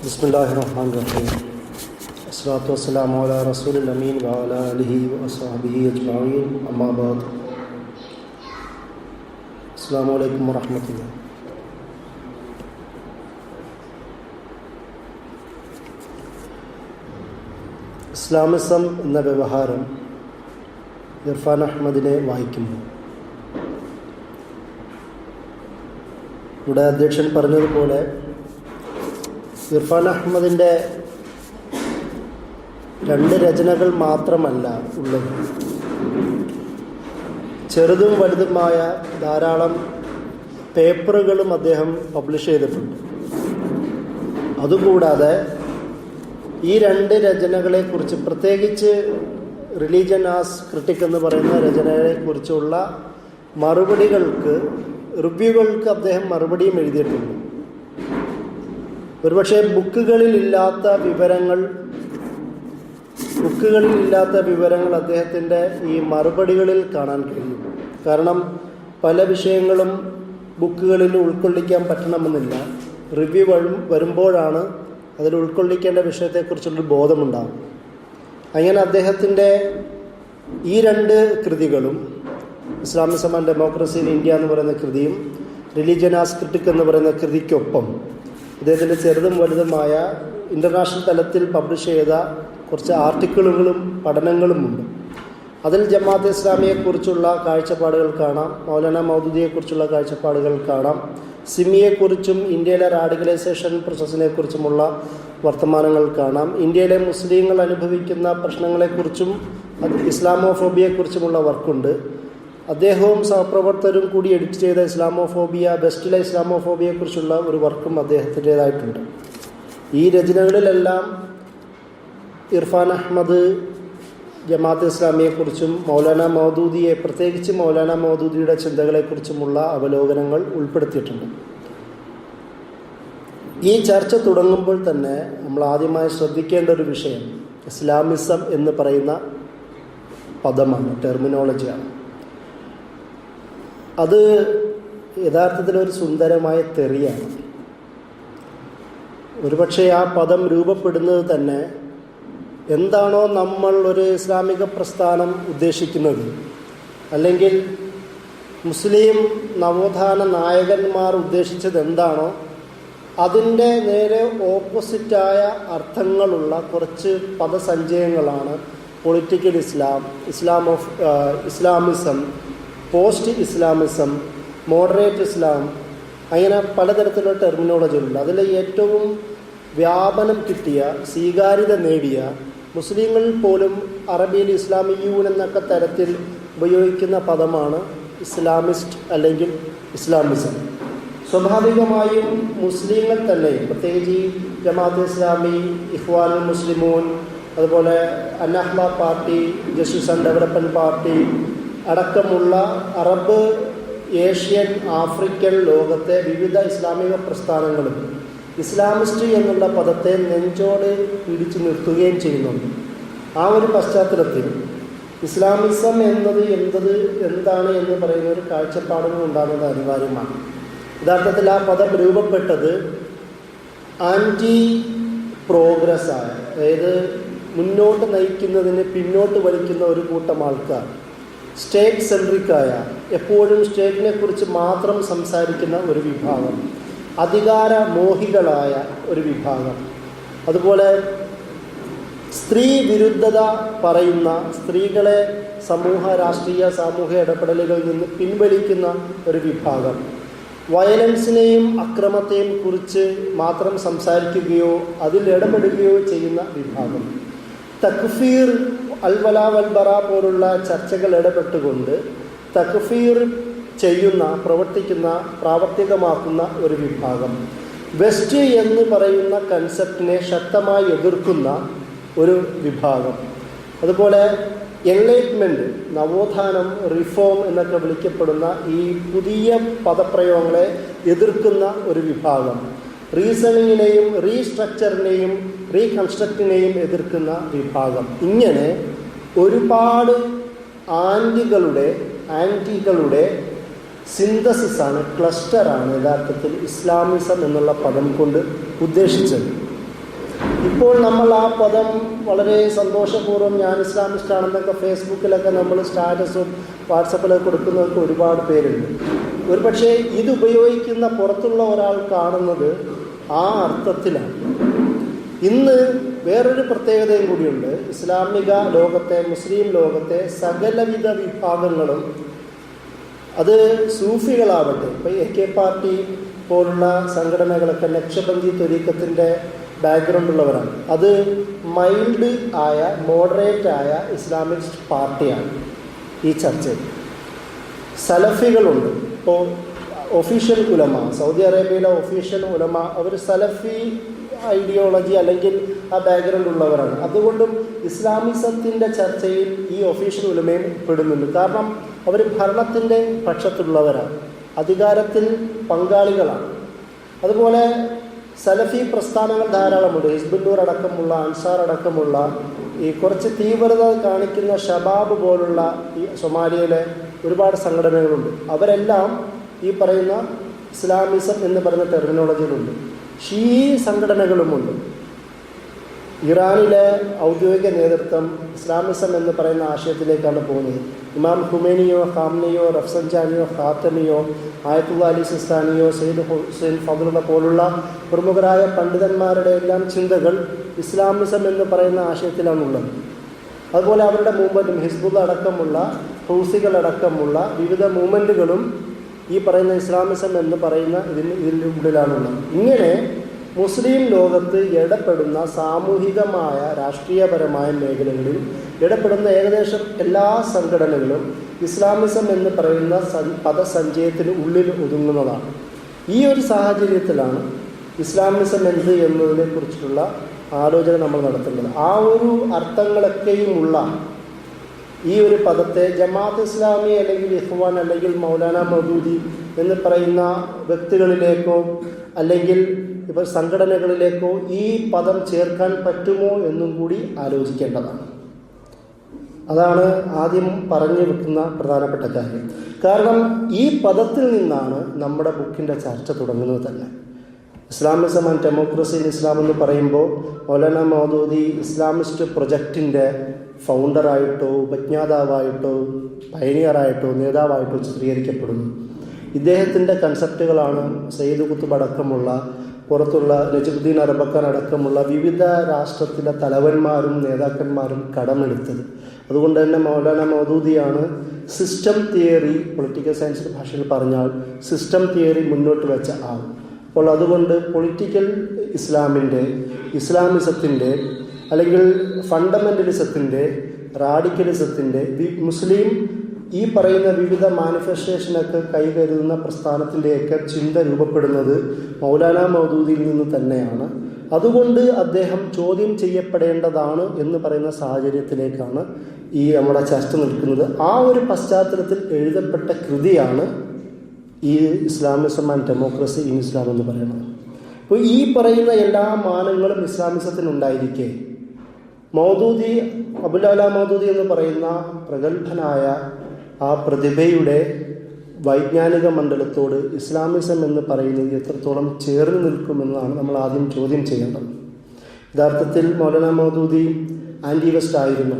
ബിസ്മില്ലാഹിർറഹ്മാനിർറഹീം. അസ്സലാത്തു വസ്സലാമു അലാ റസൂലിൽ അമീൻ വഅലാ ആലിഹി വഅസ്ഹാബിഹി അജ്മഈൻ. അമ്മാ ബഅദ്. അസ്സലാമു അലൈക്കും വറഹ്മത്തുള്ളാഹി. ഇസ്ലാമിസം എന്ന വ്യവഹാരം ഇർഫാൻ അഹമ്മദിനെ വായിക്കുമ്പോൾ ഇവിടെ അധ്യക്ഷൻ പറഞ്ഞതുപോലെ ഇർഫാൻ അഹമ്മദിൻ്റെ രണ്ട് രചനകൾ മാത്രമല്ല ഉള്ളത്, ചെറുതും വലുതുമായ ധാരാളം പേപ്പറുകളും അദ്ദേഹം പബ്ലിഷ് ചെയ്തിട്ടുണ്ട്. അതുകൂടാതെ ഈ രണ്ട് രചനകളെക്കുറിച്ച്, പ്രത്യേകിച്ച് റിലീജിയൻ ആസ് ക്രിട്ടിക് എന്ന് പറയുന്ന രചനയെക്കുറിച്ചുള്ള റിവ്യൂകൾക്ക് അദ്ദേഹം മറുപടിയും എഴുതിയിട്ടുണ്ട്. ഒരുപക്ഷെ ബുക്കുകളിലില്ലാത്ത വിവരങ്ങൾ അദ്ദേഹത്തിൻ്റെ ഈ മറുപടികളിൽ കാണാൻ കഴിയും. കാരണം പല വിഷയങ്ങളും ബുക്കുകളിൽ ഉൾക്കൊള്ളിക്കാൻ പറ്റണമെന്നില്ല. റിവ്യൂ വരുമ്പോഴാണ് അതിൽ ഉൾക്കൊള്ളിക്കേണ്ട വിഷയത്തെക്കുറിച്ചുള്ളൊരു ബോധമുണ്ടാകും. അങ്ങനെ അദ്ദേഹത്തിൻ്റെ ഈ രണ്ട് കൃതികളും, Islamism and democracy in India എന്ന് പറയുന്ന കൃതിയും റിലീജിയൻ ആസ് ക്രിട്ടിക് എന്ന് പറയുന്ന കൃതിക്കൊപ്പം അദ്ദേഹത്തിൻ്റെ ചെറുതും വലുതുമായ ഇൻ്റർനാഷണൽ തലത്തിൽ പബ്ലിഷ് ചെയ്ത കുറച്ച് ആർട്ടിക്കിളുകളും പഠനങ്ങളുമുണ്ട്. അതിൽ ജമാഅത്തെ ഇസ്ലാമിയെക്കുറിച്ചുള്ള കാഴ്ചപ്പാടുകൾ കാണാം, മൗലാന മൗദൂദിയെക്കുറിച്ചുള്ള കാഴ്ചപ്പാടുകൾ കാണാം, സിമിയെക്കുറിച്ചും ഇന്ത്യയിലെ റാഡിക്കലൈസേഷൻ പ്രോസസ്സിനെക്കുറിച്ചുമുള്ള വർത്തമാനങ്ങൾ കാണാം, ഇന്ത്യയിലെ മുസ്ലിങ്ങൾ അനുഭവിക്കുന്ന പ്രശ്നങ്ങളെക്കുറിച്ചും ഇസ്ലാമോഫോബിയയെക്കുറിച്ചുമുള്ള വർക്കുണ്ട്. അദ്ദേഹവും സഹപ്രവർത്തകരും കൂടി എഡിറ്റ് ചെയ്ത ഇസ്ലാമോഫോബിയ, ബെസ്റ്റിലെ ഇസ്ലാമോഫോബിയയെക്കുറിച്ചുള്ള ഒരു വർക്കും അദ്ദേഹത്തിൻ്റേതായിട്ടുണ്ട്. ഈ രചനകളിലെല്ലാം ഇർഫാൻ അഹമ്മദ് ജമാഅത്തെ ഇസ്ലാമിയെക്കുറിച്ചും മൗലാന മൗദൂദിയെ, പ്രത്യേകിച്ച് മൗലാന മൗദൂദിയുടെ ചിന്തകളെക്കുറിച്ചുമുള്ള അവലോകനങ്ങൾ ഉൾപ്പെടുത്തിയിട്ടുണ്ട്. ഈ ചർച്ച തുടങ്ങുമ്പോൾ തന്നെ നമ്മൾ ആദ്യമായി ശ്രദ്ധിക്കേണ്ട ഒരു വിഷയം ഇസ്ലാമിസം എന്ന് പറയുന്ന പദമാണ്, ടെർമിനോളജിയാണ്. അത് യഥാർത്ഥത്തിലൊരു സുന്ദരമായ തെറിയാണ്. ഒരുപക്ഷെ ആ പദം രൂപപ്പെടുന്നത് തന്നെ എന്താണോ നമ്മൾ ഒരു ഇസ്ലാമിക പ്രസ്ഥാനം ഉദ്ദേശിക്കുന്നത്, അല്ലെങ്കിൽ മുസ്ലിം നവോത്ഥാന നായകന്മാർ ഉദ്ദേശിച്ചത് എന്താണോ അതിൻ്റെ നേരെ ഓപ്പോസിറ്റായ അർത്ഥങ്ങളുള്ള കുറച്ച് പദസഞ്ചയങ്ങളാണ് political Islam, Islamism, post Islamism, moderate Islam, അങ്ങനെ പലതരത്തിലുള്ള ടെർമിനോളജികളുണ്ട്. അതിൽ ഏറ്റവും വ്യാപനം കിട്ടിയ, സ്വീകാര്യത നേടിയ, മുസ്ലിങ്ങളിൽ പോലും അറബിയിൽ ഇസ്ലാമിയൂൻ എന്നൊക്കെ തരത്തിൽ ഉപയോഗിക്കുന്ന പദമാണ് ഇസ്ലാമിസ്റ്റ് അല്ലെങ്കിൽ ഇസ്ലാമിസം. സ്വാഭാവികമായും മുസ്ലിങ്ങൾ തന്നെ, പ്രത്യേകിച്ച് ജമാഅത്തെ ഇസ്ലാമി, ഇഖ്വാനുൽ മുസ്ലിമൂൻ, അതുപോലെ Ennahda party, justice and development party അടക്കമുള്ള അറബ്, ഏഷ്യൻ, ആഫ്രിക്കൻ ലോകത്തെ വിവിധ ഇസ്ലാമിക പ്രസ്ഥാനങ്ങളും ഇസ്ലാമിസ്റ്റ് എന്നുള്ള പദത്തെ നെഞ്ചോട് പിടിച്ചു നിർത്തുകയും ചെയ്യുന്നുണ്ട്. ആ ഒരു പശ്ചാത്തലത്തിൽ ഇസ്ലാമിസം എന്താണ് എന്ന് പറയുന്ന ഒരു കാഴ്ചപ്പാടുകൾ ഉണ്ടാകുന്നത് അനിവാര്യമാണ്. യഥാർത്ഥത്തിൽ ആ പദം രൂപപ്പെട്ടത് ആൻറ്റി പ്രോഗ്രസ് ആയ, അതായത് മുന്നോട്ട് നയിക്കുന്നതിന് പിന്നോട്ട് വലിക്കുന്ന ഒരു കൂട്ടം ആൾക്കാർ, സ്റ്റേറ്റ് സെൻട്രിക്കായ, എപ്പോഴും സ്റ്റേറ്റിനെ കുറിച്ച് മാത്രം സംസാരിക്കുന്ന ഒരു വിഭാഗം, അധികാര മോഹികളായ ഒരു വിഭാഗം, അതുപോലെ സ്ത്രീ വിരുദ്ധത പറയുന്ന, സ്ത്രീകളെ രാഷ്ട്രീയ സാമൂഹ്യ ഇടപെടലുകളിൽ നിന്ന് പിൻവലിക്കുന്ന ഒരു വിഭാഗം, വയലൻസിനെയും അക്രമത്തെയും കുറിച്ച് മാത്രം സംസാരിക്കുകയോ അതിൽ ഇടപെടുകയോ ചെയ്യുന്ന വിഭാഗം, തക്ഫീർ, അൽവല വൽബറ പോലുള്ള ചർച്ചകൾ ഇടപെട്ടുകൊണ്ട് തക്ഫീർ പ്രവർത്തിക്കുന്ന, പ്രാവർത്തികമാക്കുന്ന ഒരു വിഭാഗം, വെസ്റ്റ് എന്ന് പറയുന്ന കൺസെപ്റ്റിനെ ശക്തമായി എതിർക്കുന്ന ഒരു വിഭാഗം, അതുപോലെ എൻലൈറ്റ്മെൻറ്റ്, നവോത്ഥാനം, റിഫോം എന്നൊക്കെ വിളിക്കപ്പെടുന്ന ഈ പുതിയ പദപ്രയോഗങ്ങളെ എതിർക്കുന്ന ഒരു വിഭാഗം, റീസണിങ്ങിനെയും റീസ്ട്രക്ചറിനെയും റീകൺസ്ട്രക്റ്റിനെയും എതിർക്കുന്ന വിഭാഗം. ഇങ്ങനെ ഒരുപാട് ആൻറ്റികളുടെ സിന്തസിസാണ്, ക്ലസ്റ്ററാണ് യഥാർത്ഥത്തിൽ ഇസ്ലാമിസം എന്നുള്ള പദം കൊണ്ട് ഉദ്ദേശിച്ചത്. ഇപ്പോൾ നമ്മൾ ആ പദം വളരെ സന്തോഷപൂർവ്വം ഞാൻ ഇസ്ലാമിസ്റ്റാണെന്നൊക്കെ ഫേസ്ബുക്കിലൊക്കെ നമ്മൾ സ്റ്റാറ്റസും വാട്സപ്പിലൊക്കെ കൊടുക്കുന്നതൊക്കെ ഒരുപാട് പേരുണ്ട്. ഒരുപക്ഷെ ഇത് ഉപയോഗിക്കുന്ന പുറത്തുള്ള ഒരാൾ കാണുന്നത് ആ അർത്ഥത്തിലാണ്. ഇന്ന് വേറൊരു പ്രത്യേകതയും കൂടിയുണ്ട്. ഇസ്ലാമിക ലോകത്തെ, മുസ്ലിം ലോകത്തെ സകലവിധ വിഭാഗങ്ങളും, അത് സൂഫികളാവട്ടെ, ഇപ്പോൾ AK പാർട്ടി പോലുള്ള സംഘടനകളൊക്കെ നക്ഷബന്ദി ത്വരീക്കത്തിൻ്റെ ബാക്ക്ഗ്രൗണ്ട് ഉള്ളവരാണ്. അത് മൈൽഡ് ആയ, മോഡറേറ്റ് ആയ ഇസ്ലാമിസ്റ്റ് പാർട്ടിയാണ്. ഈ ചർച്ചയിൽ സലഫികളുണ്ട്. ഇപ്പോൾ ഒഫീഷ്യൽ ഉലമ, സൗദി അറേബ്യയിലെ ഒഫീഷ്യൽ ഉലമ, അവർ സലഫി ഐഡിയോളജി അല്ലെങ്കിൽ ആ ബാക്ക്ഗ്രൗണ്ട് ഉള്ളവരാണ്. അതുകൊണ്ടും ഇസ്ലാമിസത്തിൻ്റെ ചർച്ചയിൽ ഈ ഒഫീഷ്യൽ ഉലമയും പെടുന്നുണ്ട്. കാരണം അവർ ഭരണത്തിൻ്റെ പക്ഷത്തുള്ളവരാണ്, അധികാരത്തിൽ പങ്കാളികളാണ്. അതുപോലെ സലഫി പ്രസ്ഥാനങ്ങൾ ധാരാളമുണ്ട്. ഹിസ്ബുന്നൂർ അടക്കമുള്ള, അൻസാർ അടക്കമുള്ള ഈ കുറച്ച് തീവ്രത കാണിക്കുന്ന ഷബാബ് പോലുള്ള ഈ സൊമാലിയയിലെ ഒരുപാട് സംഘടനകളുണ്ട്. അവരെല്ലാം ഈ പറയുന്ന ഇസ്ലാമിസം എന്ന് പറയുന്ന ടെർമിനോളജിയിലുണ്ട്. ഷീഈ സംഘടനകളുമുണ്ട്. ഇറാനിലെ ഔദ്യോഗിക നേതൃത്വം ഇസ്ലാമിസം എന്ന് പറയുന്ന ആശയത്തിലേക്കാണ് പോകുന്നത്. ഇമാം ഖുമൈനിയോ, ഖാംനിയോ, റഫ്സൻജാനിയോ, ഖാത്തമിയോ, ആയത്തുള്ള അലി സിസ്താനിയോ, സയ്യിദ് ഹുസൈൻ ഫദ്ലുള്ള പോലുള്ള പ്രമുഖരായ പണ്ഡിതന്മാരുടെ എല്ലാം ചിന്തകൾ ഇസ്ലാമിസം എന്ന് പറയുന്ന ആശയത്തിലാണുള്ളത്. അതുപോലെ അവരുടെ മൂവ്മെൻറ്റും ഹിസ്ബുള്ള അടക്കമുള്ള, ഹൂസികളടക്കമുള്ള വിവിധ മൂവ്മെൻറ്റുകളും ഈ പറയുന്ന ഇസ്ലാമിസം എന്ന് പറയുന്ന ഇതിൻ്റെ ഉള്ളിലാണുള്ളത്. ഇങ്ങനെ മുസ്ലിം ലോകത്ത് ഇടപെടുന്ന സാമൂഹികമായ, രാഷ്ട്രീയപരമായ മേഖലകളിൽ ഇടപെടുന്ന ഏകദേശം എല്ലാ സംഘടനകളും ഇസ്ലാമിസം എന്ന് പറയുന്ന പദസഞ്ചയത്തിന് ഉള്ളിൽ ഒതുങ്ങുന്നതാണ്. ഈ ഒരു സാഹചര്യത്തിലാണ് ഇസ്ലാമിസം എന്ത് എന്നതിനെക്കുറിച്ചുള്ള ആലോചന നമ്മൾ നടത്തുന്നത്. ആ ഒരു അർത്ഥങ്ങളൊക്കെയുമുള്ള ഈ ഒരു പദത്തെ ജമാഅത്ത് ഇസ്ലാമി അല്ലെങ്കിൽ ഇഖ്വാൻ അല്ലെങ്കിൽ മൗലാന മൗദൂദി എന്ന് പറയുന്ന വ്യക്തികളിലേക്കോ അല്ലെങ്കിൽ ഇപ്പോൾ സംഘടനകളിലേക്കോ ഈ പദം ചേർക്കാൻ പറ്റുമോ എന്നും കൂടി ആലോചിക്കേണ്ടതാണ്. അതാണ് ആദ്യം പറഞ്ഞു വെക്കുന്ന പ്രധാനപ്പെട്ട കാര്യം. കാരണം ഈ പദത്തിൽ നിന്നാണ് നമ്മുടെ ബുക്കിൻ്റെ ചർച്ച തുടങ്ങുന്നത് തന്നെ. Islamism and democracy in Islam എന്ന് പറയുമ്പോൾ മൗലാന മൗദൂദി ഇസ്ലാമിസ്റ്റ് പ്രൊജക്റ്റിൻ്റെ ഫൗണ്ടറായിട്ടോ, ഉപജ്ഞാതാവായിട്ടോ, പയനിയറായിട്ടോ, നേതാവായിട്ടോ ചിത്രീകരിക്കപ്പെടുന്നു. ഇദ്ദേഹത്തിൻ്റെ കൺസെപ്റ്റുകളാണ് സയ്യിദ് കുത്തുബ് അടക്കമുള്ള, പുറത്തുള്ള നജമുദ്ദീൻ അറബക്കർ അടക്കമുള്ള വിവിധ രാഷ്ട്രത്തിലെ തലവന്മാരും നേതാക്കന്മാരും കടമെടുത്തത്. അതുകൊണ്ട് തന്നെ മൗലാന മൗദൂദിയാണ് സിസ്റ്റം തിയറി, പൊളിറ്റിക്കൽ സയൻസിൻ്റെ ഭാഷയിൽ പറഞ്ഞാൽ സിസ്റ്റം തിയറി മുന്നോട്ട് വെച്ച ആൾ. അപ്പോൾ അതുകൊണ്ട് പൊളിറ്റിക്കൽ ഇസ്ലാമിൻ്റെ, ഇസ്ലാമിസത്തിൻ്റെ അല്ലെങ്കിൽ ഫണ്ടമെൻ്റലിസത്തിൻ്റെ, റാഡിക്കലിസത്തിൻ്റെ, മുസ്ലിം ഈ പറയുന്ന വിവിധ മാനിഫെസ്റ്റേഷനൊക്കെ കൈകരുതുന്ന പ്രസ്ഥാനത്തിൻ്റെയൊക്കെ ചിന്ത രൂപപ്പെടുന്നത് മൗലാന മൗദൂദിയിൽ നിന്ന് തന്നെയാണ്. അതുകൊണ്ട് അദ്ദേഹം ചോദ്യം ചെയ്യപ്പെടേണ്ടതാണ് എന്ന് പറയുന്ന സാഹചര്യത്തിലേക്കാണ് ഈ നമ്മുടെ ചർച്ച നിൽക്കുന്നത്. ആ ഒരു പശ്ചാത്തലത്തിൽ എഴുതപ്പെട്ട കൃതിയാണ് ഈ Islamism and democracy in Islam എന്ന് പറയുന്നത്. അപ്പോൾ ഈ പറയുന്ന എല്ലാ മാനങ്ങളും ഇസ്ലാമിസത്തിനുണ്ടായിരിക്കെ മൗദൂദി, അബുൽ മൗദൂദി എന്ന് പറയുന്ന പ്രഗത്ഭനായ ആ പ്രതിഭയുടെ വൈജ്ഞാനിക മണ്ഡലത്തോട് ഇസ്ലാമിസം എന്ന് പറയുന്നത് എത്രത്തോളം ചേർന്ന് നിൽക്കുമെന്നാണ് നമ്മൾ ആദ്യം ചോദ്യം ചെയ്യേണ്ടത്. യഥാർത്ഥത്തിൽ മൗലാന മൗദൂദി ആൻറ്റി വെസ്റ്റ് ആയിരുന്നു,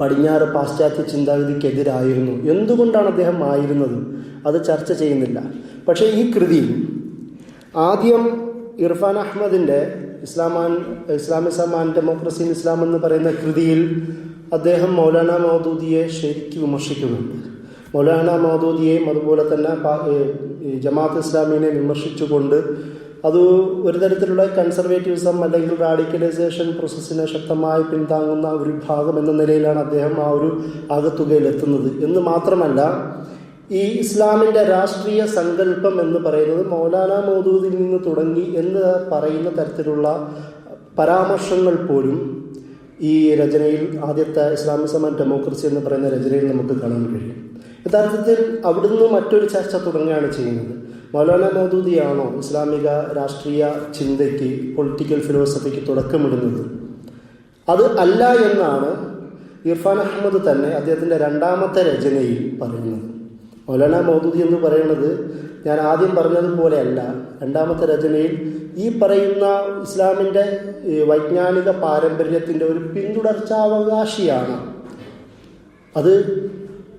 പടിഞ്ഞാറ് പാശ്ചാത്യ ചിന്താഗതിക്കെതിരായിരുന്നു. എന്തുകൊണ്ടാണ് അദ്ദേഹം ആയിരുന്നത് അത് ചർച്ച ചെയ്യുന്നില്ല. പക്ഷേ ഈ കൃതിയിൽ ആദ്യം ഇർഫാൻ അഹമ്മദിൻ്റെ Islamism and democracy in Islam എന്ന് പറയുന്ന കൃതിയിൽ അദ്ദേഹം മൗലാന മൗദൂദിയെ ശരിക്കും വിമർശിക്കുന്നുണ്ട്. മൗലാന മൗദൂദിയെയും അതുപോലെ തന്നെ ജമാഅത്ത് ഇസ്ലാമിനെ വിമർശിച്ചുകൊണ്ട് അത് ഒരു തരത്തിലുള്ള കൺസർവേറ്റീവിസം അല്ലെങ്കിൽ റാഡിക്കലൈസേഷൻ പ്രോസസ്സിനെ ശക്തമായി പിന്താങ്ങുന്ന ഒരു ഭാഗം എന്ന നിലയിലാണ് അദ്ദേഹം ആ ഒരു ആകത്തുകയിലെത്തുന്നത്. എന്ന് മാത്രമല്ല, ഈ ഇസ്ലാമിൻ്റെ രാഷ്ട്രീയ സങ്കല്പം എന്ന് പറയുന്നത് മൗലാന മൗദൂദിൽ നിന്ന് തുടങ്ങി എന്ന് പറയുന്ന തരത്തിലുള്ള പരാമർശങ്ങൾ പോലും ഈ രചനയിൽ, ആദ്യത്തെ ഇസ്ലാമിസം ആൻഡ് ഡെമോക്രസി എന്ന് പറയുന്ന രചനയിൽ നമുക്ക് കാണാൻ കഴിയും. യഥാർത്ഥത്തിൽ അവിടുന്ന് മറ്റൊരു ചർച്ച തുടങ്ങുകയാണ് ചെയ്യുന്നത്. മൗലാന മൗദൂദിയാണോ ഇസ്ലാമിക രാഷ്ട്രീയ ചിന്തയ്ക്ക്, പൊളിറ്റിക്കൽ ഫിലോസഫിക്ക് തുടക്കമിടുന്നത്? അത് അല്ല എന്നാണ് ഇർഫാൻ അഹമ്മദ് തന്നെ അദ്ദേഹത്തിൻ്റെ രണ്ടാമത്തെ രചനയിൽ പറയുന്നത്. മൗലാന മൗദൂദി എന്ന് പറയുന്നത് ഞാൻ ആദ്യം പറഞ്ഞതുപോലെയല്ല. രണ്ടാമത്തെ രചനയിൽ ഈ പറയുന്ന ഇസ്ലാമിൻ്റെ വൈജ്ഞാനിക പാരമ്പര്യത്തിൻ്റെ ഒരു പിന്തുടർച്ചാവകാശിയാണ്, അത്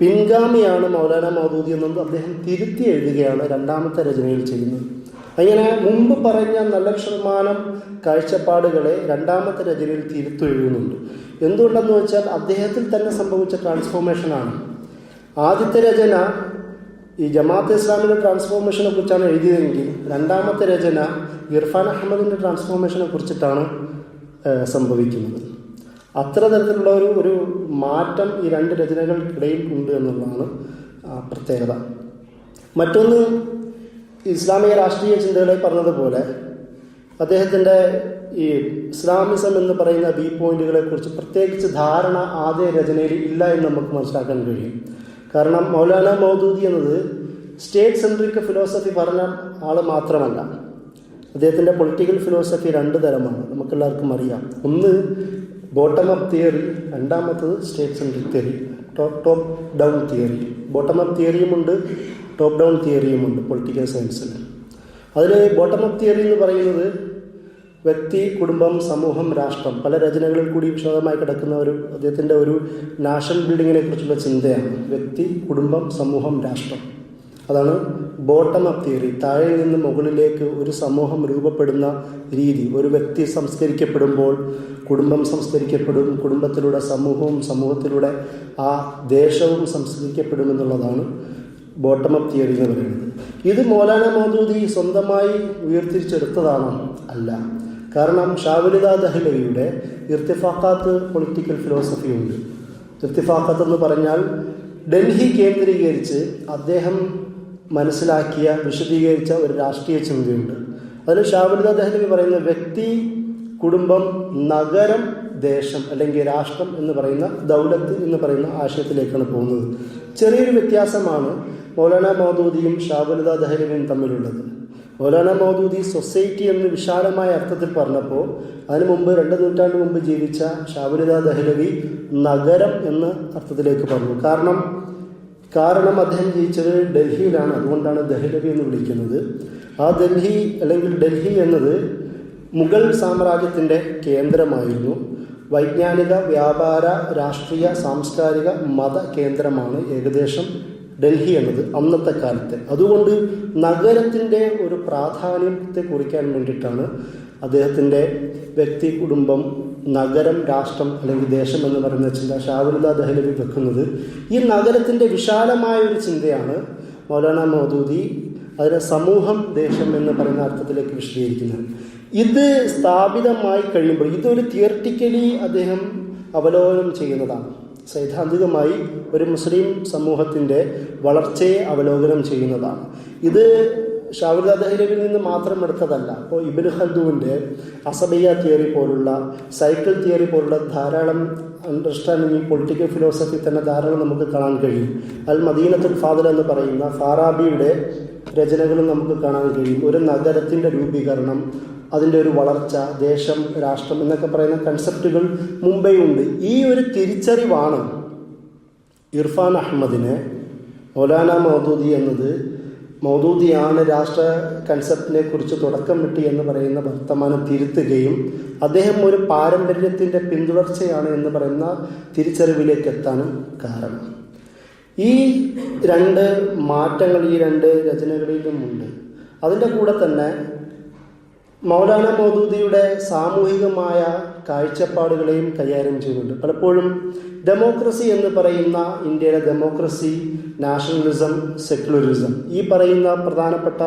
പിൻഗാമിയാണ് മൗലാന മൗദൂദി എന്നത് അദ്ദേഹം തിരുത്തി എഴുതുകയാണ് രണ്ടാമത്തെ രചനയിൽ ചെയ്യുന്നത്. അങ്ങനെ മുമ്പ് പറഞ്ഞ നല്ല ശതമാനം കാഴ്ചപ്പാടുകളെ രണ്ടാമത്തെ രചനയിൽ തിരുത്തി എഴുതുന്നുണ്ട്. എന്തുകൊണ്ടെന്ന് വെച്ചാൽ അദ്ദേഹത്തിൽ തന്നെ സംഭവിച്ച ട്രാൻസ്ഫോർമേഷനാണ്. ആദ്യത്തെ രചന ഈ ജമാഅത്തെ ഇസ്ലാമിൻ്റെ ട്രാൻസ്ഫോർമേഷനെ കുറിച്ചാണ് എഴുതിയതെങ്കിൽ രണ്ടാമത്തെ രചന ഇർഫാൻ അഹമ്മദിൻ്റെ ട്രാൻസ്ഫോർമേഷനെ കുറിച്ചിട്ടാണ് സംഭവിക്കുന്നത്. അത്ര തരത്തിലുള്ള ഒരു മാറ്റം ഈ രണ്ട് രചനകൾക്കിടയിൽ ഉണ്ട് എന്നുള്ളതാണ് പ്രത്യേകത. മറ്റൊന്ന്, ഇസ്ലാമിക രാഷ്ട്രീയ ചിന്തകളെ പറഞ്ഞതുപോലെ അദ്ദേഹത്തിൻ്റെ ഈ ഇസ്ലാമിസം എന്ന് പറയുന്ന ബി പോയിന്റുകളെ കുറിച്ച് പ്രത്യേകിച്ച് ധാരണ ആദ്യ രചനയിൽ ഇല്ല എന്ന് നമുക്ക് മനസ്സിലാക്കാൻ കഴിയും. കാരണം മൗലാന മൗദൂദി എന്നത് സ്റ്റേറ്റ് സെൻട്രിക് ഫിലോസഫി പറഞ്ഞ ആൾ മാത്രമല്ല. അദ്ദേഹത്തിൻ്റെ പൊളിറ്റിക്കൽ ഫിലോസഫി രണ്ട് തരമാണ്, നമുക്കെല്ലാവർക്കും അറിയാം. ഒന്ന് ബോട്ടം അപ്പ് തിയറി, രണ്ടാമത്തത് state centric theory, top down theory. Bottom up തിയറിയുമുണ്ട്, ടോപ്പ് ഡൗൺ തിയറിയുമുണ്ട് പൊളിറ്റിക്കൽ സയൻസിൽ. അതിൽ ബോട്ടം അപ്പ് തിയറി എന്ന് പറയുന്നത് വ്യക്തി, കുടുംബം, സമൂഹം, രാഷ്ട്രം, പല രചനകളിൽ കൂടി വിശദമായി കിടക്കുന്ന അദ്ദേഹത്തിൻ്റെ ഒരു നാഷണൽ ബിൽഡിങ്ങിനെ കുറിച്ചുള്ള ചിന്തയാണ്. വ്യക്തി, കുടുംബം, സമൂഹം, രാഷ്ട്രം. അതാണ് ബോട്ടം അപ്പ് തിയറി. താഴെ നിന്ന് മുകളിലേക്ക് ഒരു സമൂഹം രൂപപ്പെടുന്ന രീതി. ഒരു വ്യക്തി സംസ്കരിക്കപ്പെടുമ്പോൾ കുടുംബം സംസ്കരിക്കപ്പെടും, കുടുംബത്തിലൂടെ സമൂഹവും, സമൂഹത്തിലൂടെ ആ ദേശവും സംസ്കരിക്കപ്പെടുമെന്നുള്ളതാണ് ബോട്ടം അപ്പ് തിയറി എന്ന് പറയുന്നത്. ഇത് മൗലാന മൗദൂദി സ്വന്തമായി ഉയർത്തിരിച്ചെടുത്തതാണോ? അല്ല. കാരണം ഷാവുലിദ ദഹ്ലവിയുടെ ഇർത്തിഫാഖാത്ത് പൊളിറ്റിക്കൽ ഫിലോസഫി ഉണ്ട്. ഇർത്തിഫാഖാത്ത് എന്ന് പറഞ്ഞാൽ ഡൽഹി കേന്ദ്രീകരിച്ച് അദ്ദേഹം മനസ്സിലാക്കിയ, വിശദീകരിച്ച ഒരു രാഷ്ട്രീയ ചിന്തയുണ്ട്. അതിൽ ഷാവുലിദ ദഹ്ലവി പറയുന്ന വ്യക്തി, കുടുംബം, നഗരം, ദേശം അല്ലെങ്കിൽ രാഷ്ട്രം എന്ന് പറയുന്ന, ദൗലത്ത് എന്ന് പറയുന്ന ആശയത്തിലേക്കാണ് പോകുന്നത്. ചെറിയൊരു വ്യത്യാസമാണ് മൗലാന മൗദൂദിയും ഷാവുലിദ ദഹ്ലവിയും തമ്മിലുള്ളത്. മൗലാന മൗദൂദി സൊസൈറ്റി എന്ന് വിശാലമായ അർത്ഥത്തിൽ പറഞ്ഞപ്പോൾ അതിനു മുമ്പ് 2 നൂറ്റാണ്ട് മുമ്പ് ജീവിച്ച ഷാവുലിദ ദഹ്ലവി നഗരം എന്ന അർത്ഥത്തിലേക്ക് പറഞ്ഞു. കാരണം അദ്ദേഹം ജീവിച്ചത് ഡൽഹിയിലാണ്, അതുകൊണ്ടാണ് ദഹ്ലവി എന്ന് വിളിക്കുന്നത്. ആ ഡൽഹി എന്നത് മുഗൾ സാമ്രാജ്യത്തിൻ്റെ കേന്ദ്രമായിരുന്നു. വൈജ്ഞാനിക, വ്യാപാര, രാഷ്ട്രീയ, സാംസ്കാരിക, മത കേന്ദ്രമാണ് ഏകദേശം ഡൽഹി എന്നത് അന്നത്തെ കാലത്ത്. അതുകൊണ്ട് നഗരത്തിൻ്റെ ഒരു പ്രാധാന്യത്തെ കുറിക്കാൻ വേണ്ടിയിട്ടാണ് അദ്ദേഹത്തിൻ്റെ വ്യക്തി, കുടുംബം, നഗരം, രാഷ്ട്രം അല്ലെങ്കിൽ ദേശം എന്ന് പറയുന്ന ചിന്ത ഷാവുലിദ ദഹ്ലവി വെക്കുന്നത്. ഈ നഗരത്തിൻ്റെ വിശാലമായ ഒരു ചിന്തയാണ് മൗലാന മൗദൂദി അതിനെ സമൂഹം, ദേശം എന്ന് പറയുന്ന അർത്ഥത്തിലേക്ക് വിശദീകരിക്കുന്നത്. ഇത് സ്ഥാപിതമായി കഴിയുമ്പോൾ ഇതൊരു തിയറിറ്റിക്കലി അദ്ദേഹം അവലോകനം ചെയ്യുന്നതാണ്. സൈദ്ധാന്തികമായി ഒരു മുസ്ലിം സമൂഹത്തിൻ്റെ വളർച്ചയെ അവലോകനം ചെയ്യുന്നതാണ്. ഇത് ഷാവുലിദ ദഹ്ലവിയിൽ നിന്ന് മാത്രം എടുത്തതല്ല. അപ്പോൾ ഇബ്നു ഖൽദൂൻ്റെ അസബിയ തിയറി പോലുള്ള, സൈക്കിൾ തിയറി പോലുള്ള ധാരാളം അണ്ടർസ്റ്റാൻഡിങ് ഈ പൊളിറ്റിക്കൽ ഫിലോസഫി തന്നെ ധാരാളം നമുക്ക് കാണാൻ കഴിയും. അൽ മദീനത്തുൽ ഫാദില എന്ന് പറയുന്ന ഫാറാബിയുടെ രചനകളും നമുക്ക് കാണാൻ കഴിയും. ഒരു നഗരത്തിൻ്റെ രൂപീകരണം, അതിൻ്റെ ഒരു വളർച്ച, ദേശം, രാഷ്ട്രം എന്നൊക്കെ പറയുന്ന കൺസെപ്റ്റുകൾ മുമ്പേ ഉണ്ട്. ഈ ഒരു തിരിച്ചറിവാണ് ഇർഫാൻ അഹമ്മദിനെ മൗലാന മൗദൂദി എന്നത് മൗദൂദിയാണ് രാഷ്ട്ര കൺസെപ്റ്റിനെ കുറിച്ച് തുടക്കമിട്ട് എന്ന് പറയുന്ന വർത്തമാനം തിരുത്തുകയും അദ്ദേഹം ഒരു പാരമ്പര്യത്തിൻ്റെ പിന്തുടർച്ചയാണ് എന്ന് പറയുന്ന തിരിച്ചറിവിലേക്ക് എത്താനും കാരണം. ഈ രണ്ട് മാറ്റങ്ങൾ ഈ രണ്ട് രചനകളിലുമുണ്ട്. അതിൻ്റെ കൂടെ തന്നെ മൗലാന മൗദൂദിയുടെ സാമൂഹികമായ കാഴ്ചപ്പാടുകളെയും കൈകാര്യം ചെയ്യുന്നുണ്ട്. പലപ്പോഴും ഡെമോക്രസി എന്ന് പറയുന്ന ഇന്ത്യയിലെ ഡെമോക്രസി, നാഷണലിസം, സെക്യുലറിസം, ഈ പറയുന്ന പ്രധാനപ്പെട്ട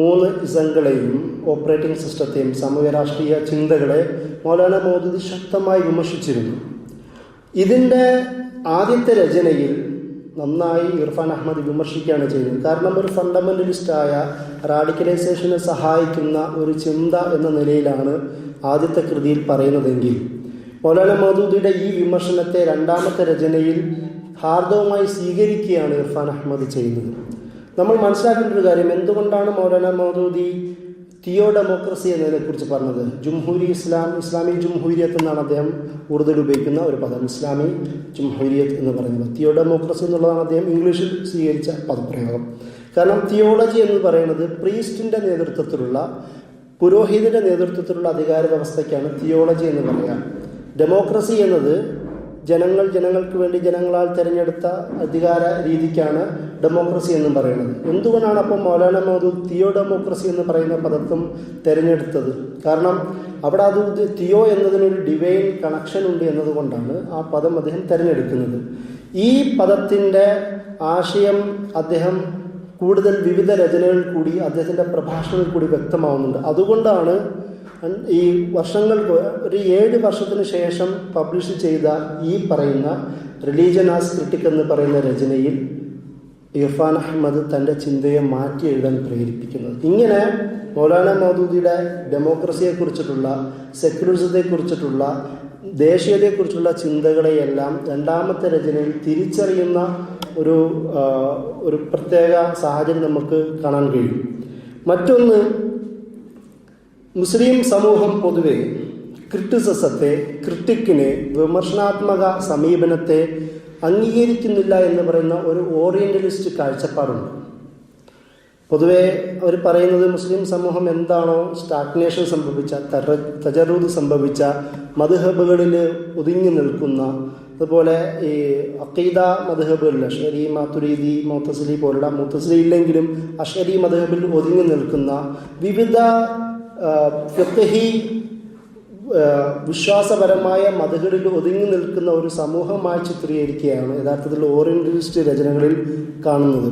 3 ഇസങ്ങളെയും ഓപ്പറേറ്റിംഗ് സിസ്റ്റത്തെയും സാമൂഹ്യ രാഷ്ട്രീയ ചിന്തകളെ മൗലാന മൗദൂദി ശക്തമായി വിമർശിച്ചിരുന്നു. ഇതിൻ്റെ ആദ്യത്തെ രചനയിൽ നന്നായി ഇർഫാൻ അഹമ്മദ് വിമർശിക്കുകയാണ് ചെയ്യുന്നത്. കാരണം ഒരു ഫണ്ടമെൻ്റലിസ്റ്റായ റാഡിക്കലൈസേഷനെ സഹായിക്കുന്ന ഒരു ചിന്ത എന്ന നിലയിലാണ് ആദ്യത്തെ കൃതിയിൽ പറയുന്നതെങ്കിൽ മൗലാന മൗദൂദിയുടെ ഈ വിമർശനത്തെ രണ്ടാമത്തെ രചനയിൽ ഹാർദവുമായി സ്വീകരിക്കുകയാണ് ഇർഫാൻ അഹമ്മദ് ചെയ്യുന്നത്. നമ്മൾ മനസ്സിലാക്കേണ്ട ഒരു കാര്യം, എന്തുകൊണ്ടാണ് മൗലാന മൗദൂദി തിയോ ഡെമോക്രസി എന്നതിനെക്കുറിച്ച് പറഞ്ഞത്. ജുംഹൂരി ഇസ്ലാമി ജുംഹൂരിയത്ത് എന്നാണ് അദ്ദേഹം ഉറുദുവിൽ ഉപയോഗിക്കുന്ന ഒരു പദം, ഇസ്ലാമി ജുംഹൂരിയത്ത് എന്ന് പറയുന്നത്. തിയോ ഡെമോക്രസി എന്നുള്ളതാണ് അദ്ദേഹം ഇംഗ്ലീഷിൽ സ്വീകരിച്ച പദപ്രയോഗം. കാരണം തിയോളജി എന്ന് പറയുന്നത് പ്രീസ്റ്റിൻ്റെ നേതൃത്വത്തിലുള്ള, പുരോഹിതൻ്റെ നേതൃത്വത്തിലുള്ള അധികാര വ്യവസ്ഥയ്ക്കാണ് തിയോളജി എന്ന് പറയുക. ഡെമോക്രസി എന്നത് ജനങ്ങൾക്ക് വേണ്ടി ജനങ്ങളാൽ തിരഞ്ഞെടുത്ത അധികാര രീതിക്കാണ് ഡെമോക്രസി എന്നും പറയുന്നത്. എന്തുകൊണ്ടാണ് അപ്പോൾ മൗലാന മൗദൂദ് തിയോ ഡെമോക്രസി എന്ന് പറയുന്ന പദത്വം തിരഞ്ഞെടുത്തത്? കാരണം അവിടെ അത് തിയോ എന്നതിനൊരു ഡിവൈൻ കണക്ഷൻ ഉണ്ട് എന്നതുകൊണ്ടാണ് ആ പദം അദ്ദേഹം തിരഞ്ഞെടുക്കുന്നത്. ഈ പദത്തിൻ്റെ ആശയം അദ്ദേഹം കൂടുതൽ വിവിധ രചനകൾ കൂടി അദ്ദേഹത്തിൻ്റെ പ്രഭാഷണങ്ങൾ കൂടി വ്യക്തമാവുന്നുണ്ട്. അതുകൊണ്ടാണ് ഈ വർഷങ്ങൾക്ക് ഒരു 7 വർഷത്തിന് ശേഷം പബ്ലിഷ് ചെയ്ത ഈ പറയുന്ന റിലീജിയൻ ആസ് ക്രിട്ടിക് എന്ന് പറയുന്ന രചനയിൽ ഇർഫാൻ അഹമ്മദ് തൻ്റെ ചിന്തയെ മാറ്റി എഴുതാൻ പ്രേരിപ്പിക്കുന്നത്. ഇങ്ങനെ മൗലാന മൗദൂദിയുടെ ഡെമോക്രസിയെക്കുറിച്ചിട്ടുള്ള, സെക്യുലറിസത്തെക്കുറിച്ചിട്ടുള്ള, ദേശീയതയെക്കുറിച്ചുള്ള ചിന്തകളെയെല്ലാം രണ്ടാമത്തെ രചനയിൽ തിരിച്ചറിയുന്ന ഒരു പ്രത്യേക സാഹചര്യം നമുക്ക് കാണാൻ കഴിയും. മറ്റൊന്ന്, മുസ്ലിം സമൂഹം പൊതുവെ ക്രിറ്റിസിസത്തെ, ക്രിട്ടിക്കിനെ, വിമർശനാത്മക സമീപനത്തെ അംഗീകരിക്കുന്നില്ല എന്ന് പറയുന്ന ഒരു ഓറിയൻ്റലിസ്റ്റ് കാഴ്ചപ്പാടുണ്ട്. പൊതുവെ അവർ പറയുന്നത് മുസ്ലിം സമൂഹം എന്താണോ സ്റ്റാഗ്നേഷൻ സംഭവിച്ച, തജറൂദ് സംഭവിച്ച മദ്ഹബുകളിൽ ഒതുങ്ങി നിൽക്കുന്ന, അതുപോലെ ഈ അഖീദ മദ്ഹബുകളിൽ അഷ്അരി, മാതുരീദി, മുഅ്തസിലി പോലുള്ള, മുഅ്തസിലി ഇല്ലെങ്കിലും അഷ്അരി മദ്ഹബിൽ ഒതുങ്ങി നിൽക്കുന്ന വിവിധ ഫിഖ്ഹി വിശ്വാസപരമായ മതകളിൽ ഒതുങ്ങി നിൽക്കുന്ന ഒരു സമൂഹമായി ചിത്രീകരിക്കുകയാണ് യഥാർത്ഥത്തിൽ ഓറിയന്റലിസ്റ്റ് രചനകളിൽ കാണുന്നത്.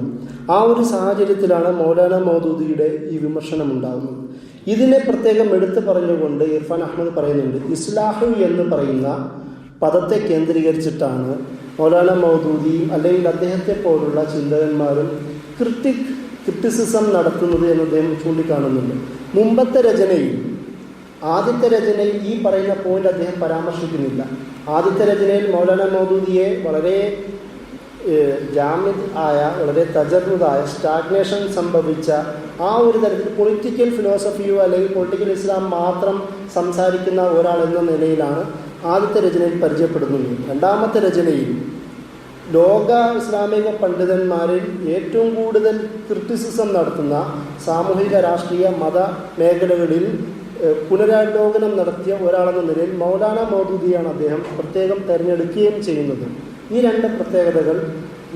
ആ ഒരു സാഹചര്യത്തിലാണ് മൗലാന മൗദൂദിയുടെ ഈ വിമർശനം ഉണ്ടാകുന്നത്. ഇതിനെ പ്രത്യേകം എടുത്തു പറഞ്ഞുകൊണ്ട് ഇർഫാൻ അഹമ്മദ് പറയുന്നുണ്ട്, ഇസ്ലാഹ് എന്ന് പറയുന്ന പദത്തെ കേന്ദ്രീകരിച്ചിട്ടാണ് മൗലാന മൗദൂദി അല്ലെങ്കിൽ അദ്ദേഹത്തെ പോലുള്ള ചിന്തകന്മാരും ക്രിറ്റിസിസം നടത്തുന്നത് എന്ന് അദ്ദേഹം ചൂണ്ടിക്കാണുന്നുണ്ട്. മുമ്പത്തെ രചനയിൽ, ആദ്യത്തെ രചനയിൽ ഈ പറയുന്ന പോയിന്റ് അദ്ദേഹം പരാമർശിക്കുന്നില്ല. ആദ്യത്തെ രചനയിൽ മൗലാന മൗദൂദിയെ വളരെ ജാമിദ് ആയ, വളരെ തജറുദായ, സ്റ്റാഗ്നേഷൻ സംഭവിച്ച ആ ഒരു തരത്തിൽ പൊളിറ്റിക്കൽ ഫിലോസഫിയോ അല്ലെങ്കിൽ പൊളിറ്റിക്കൽ ഇസ്ലാം മാത്രം സംസാരിക്കുന്ന ഒരാൾ എന്ന നിലയിലാണ് ആദ്യത്തെ രചനയിൽ പരിചയപ്പെടുന്നത്. രണ്ടാമത്തെ രചനയിൽ ലോക ഇസ്ലാമിക പണ്ഡിതന്മാരിൽ ഏറ്റവും കൂടുതൽ ക്രിറ്റിസിസം നടത്തുന്ന സാമൂഹിക, രാഷ്ട്രീയ, മത മേഖലകളിൽ പുനരാലോകനം നടത്തിയ ഒരാളെന്ന നിലയിൽ മൗലാന മൗദൂദിയാണ് അദ്ദേഹം പ്രത്യേകം തിരഞ്ഞെടുക്കുകയും ചെയ്യുന്നത്. ഈ 2 പ്രത്യേകതകൾ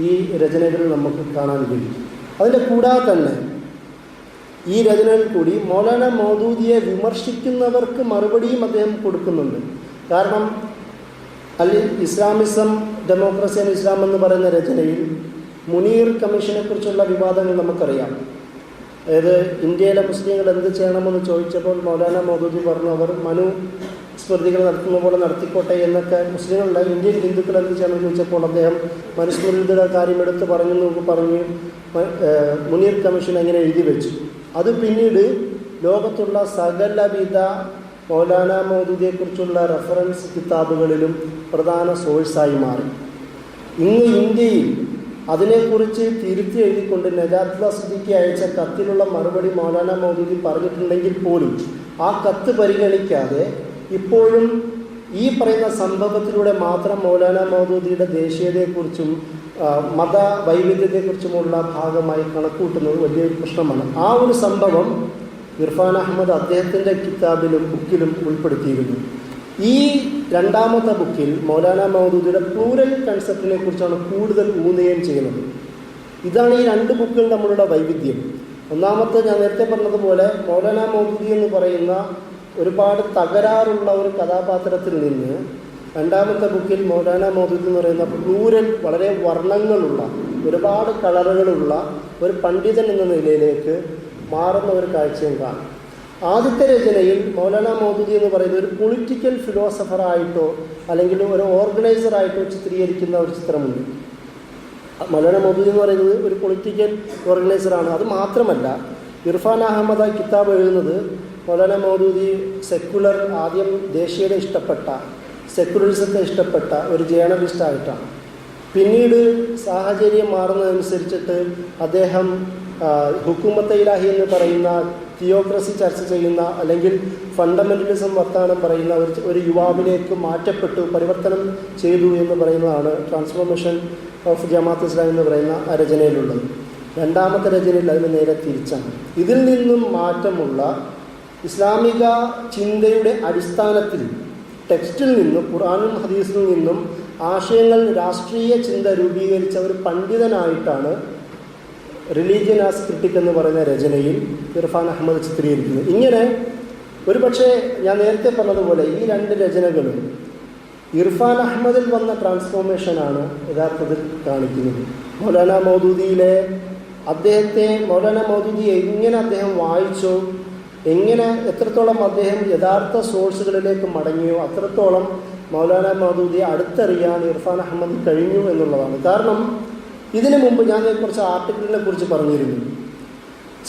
ഈ രചനകളിൽ നമുക്ക് കാണാൻ കഴിയും. അതിൻ്റെ കൂടാതെ തന്നെ ഈ രചനകളിൽ കൂടി മൗലാന മൗദൂദിയെ വിമർശിക്കുന്നവർക്ക് മറുപടിയും അദ്ദേഹം കൊടുക്കുന്നുണ്ട്. കാരണം ഇസ്ലാമിസം, ഡെമോക്രസി ആൻഡ് ഇസ്ലാം എന്ന് പറയുന്ന രചനയിൽ മുനീർ കമ്മീഷനെ കുറിച്ചുള്ള വിവാദങ്ങൾ നമുക്കറിയാം. അതായത് ഇന്ത്യയിലെ മുസ്ലിങ്ങൾ എന്ത് ചെയ്യണമെന്ന് ചോദിച്ചപ്പോൾ മൗലാന മൗദൂദി പറഞ്ഞു, അവർ മനുസ്മൃതികൾ നടത്തുന്ന പോലെ നടത്തിക്കോട്ടെ എന്നൊക്കെ. മുസ്ലിങ്ങളുടെ ഇന്ത്യൻ ഹിന്ദുക്കൾ എന്ത് ചെയ്യണമെന്ന് ചോദിച്ചപ്പോൾ അദ്ദേഹം മനുസ്മൃതിയുടെ കാര്യം എടുത്ത് പറഞ്ഞ് മുനീർ കമ്മീഷൻ അങ്ങനെ എഴുതി വെച്ചു. അത് പിന്നീട് ലോകത്തുള്ള സകലവിധ മൗലാന മൗദൂദിയെക്കുറിച്ചുള്ള റെഫറൻസ് കിതാബുകളിലും പ്രധാന സോഴ്സായി മാറി. ഇന്ന് ഇന്ത്യയിൽ അതിനെക്കുറിച്ച് തിരുത്തി എഴുതിക്കൊണ്ട് നജാത്തുള്ള സിദ്ദീഖി അയച്ച കത്തിലുള്ള മറുപടി മൗലാന മൗദൂദി പറഞ്ഞിട്ടുണ്ടെങ്കിൽ പോലും ആ കത്ത് പരിഗണിക്കാതെ ഇപ്പോഴും ഈ പറയുന്ന സംഭവത്തിലൂടെ മാത്രം മൗലാന മൗദൂദിയുടെ ദേശീയതയെക്കുറിച്ചും മത വൈവിധ്യത്തെക്കുറിച്ചുമുള്ള ഭാഗമായി കണക്കൂട്ടുന്നത് വലിയൊരു പ്രശ്നമാണ്. ആ ഒരു സംഭവം ഇർഫാൻ അഹമ്മദ് അദ്ദേഹത്തിൻ്റെ കിതാബിലും ബുക്കിലും ഉൾപ്പെടുത്തിയിരുന്നു. ഈ രണ്ടാമത്തെ ബുക്കിൽ മൗലാന മൗദൂദിയുടെ പ്ലൂറൽ കൺസെപ്റ്റിനെ കുറിച്ചാണ് കൂടുതൽ ഊന്നുകയും ചെയ്യുന്നത്. ഇതാണ് ഈ 2 ബുക്കുകൾ നമ്മളുടെ വൈവിധ്യം. ഒന്നാമത്തെ, ഞാൻ നേരത്തെ പറഞ്ഞതുപോലെ, മൗലാന മൗദൂദി എന്ന് പറയുന്ന ഒരുപാട് തകരാറുള്ള ഒരു കഥാപാത്രത്തിൽ നിന്ന് രണ്ടാമത്തെ ബുക്കിൽ മൗലാന മൗദൂദി എന്ന് പറയുന്ന പ്ലൂരൽ, വളരെ വർണ്ണങ്ങളുള്ള, ഒരുപാട് കളറുകളുള്ള ഒരു പണ്ഡിതൻ എന്ന നിലയിലേക്ക് മാറുന്ന ഒരു കാഴ്ചയും കാണാം. ആദ്യത്തെ രചനയിൽ മൗലാന മൗദൂദി എന്ന് പറയുന്നത് ഒരു പൊളിറ്റിക്കൽ ഫിലോസഫറായിട്ടോ അല്ലെങ്കിൽ ഒരു ഓർഗനൈസറായിട്ടോ ചിത്രീകരിക്കുന്ന ഒരു ചിത്രമുണ്ട്. മൗലാന മൗദൂദി എന്ന് പറയുന്നത് ഒരു പൊളിറ്റിക്കൽ ഓർഗനൈസറാണ്. അത് മാത്രമല്ല, ഇർഫാൻ അഹമ്മദ് കിതാബ് എഴുതുന്നത് മൗലാന മൗദൂദി സെക്കുലർ, ആദ്യം ദേശീയത ഇഷ്ടപ്പെട്ട, സെക്കുലറിസത്തെ ഇഷ്ടപ്പെട്ട ഒരു ജേർണലിസ്റ്റായിട്ടാണ്. പിന്നീട് സാഹചര്യം മാറുന്നതനുസരിച്ചിട്ട് അദ്ദേഹം ഹുക്കുമത്തെ ഇലാഹി എന്ന് പറയുന്ന തിയോക്രസി ചർച്ച ചെയ്യുന്ന അല്ലെങ്കിൽ ഫണ്ടമെൻ്റലിസം വർത്തമാനം പറയുന്ന ഒരു യുവാവിലേക്ക് മാറ്റപ്പെട്ടു, പരിവർത്തനം ചെയ്തു എന്ന് പറയുന്നതാണ് ട്രാൻസ്ഫോർമേഷൻ ഓഫ് ജമാഅത്ത് ഇസ്ലാമി എന്ന് പറയുന്ന ആ രചനയിലുള്ളത്. രണ്ടാമത്തെ രചനയിൽ അതിന് നേരെ തിരിച്ചാണ്. ഇതിൽ നിന്നും മാറ്റമുള്ള ഇസ്ലാമിക ചിന്തയുടെ അടിസ്ഥാനത്തിൽ ടെക്സ്റ്റിൽ നിന്നും ഖുർആനും ഹദീസിൽ നിന്നും ആശയങ്ങൾ രാഷ്ട്രീയ ചിന്ത രൂപീകരിച്ച ഒരു പണ്ഡിതനായിട്ടാണ് റിലീജിയൻ ആസ് ക്രിട്ടിക് എന്ന് പറയുന്ന രചനയിൽ ഇർഫാൻ അഹമ്മദ് ചിത്രീകരിക്കുന്നത്. ഇങ്ങനെ ഒരു പക്ഷേ ഞാൻ നേരത്തെ പറഞ്ഞതുപോലെ ഈ രണ്ട് രചനകളും ഇർഫാൻ അഹമ്മദിൽ വന്ന ട്രാൻസ്ഫോർമേഷനാണ് യഥാർത്ഥത്തിൽ കാണിക്കുന്നത്. മൗലാന മൗദൂദിയിലെ മൗലാന മൗദൂദി എങ്ങനെ അദ്ദേഹം വായിച്ചോ, എത്രത്തോളം അദ്ദേഹം യഥാർത്ഥ സോഴ്സുകളിലേക്ക് മടങ്ങിയോ അത്രത്തോളം മൗലാന മൗദൂദിയെ അടുത്തറിയാൻ ഇർഫാൻ അഹമ്മദ് കഴിഞ്ഞു എന്നുള്ളതാണ്. കാരണം ഇതിനു മുമ്പ് ഞാൻ കുറച്ച് ആർട്ടിക്കിളിനെ കുറിച്ച് പറഞ്ഞിരുന്നു.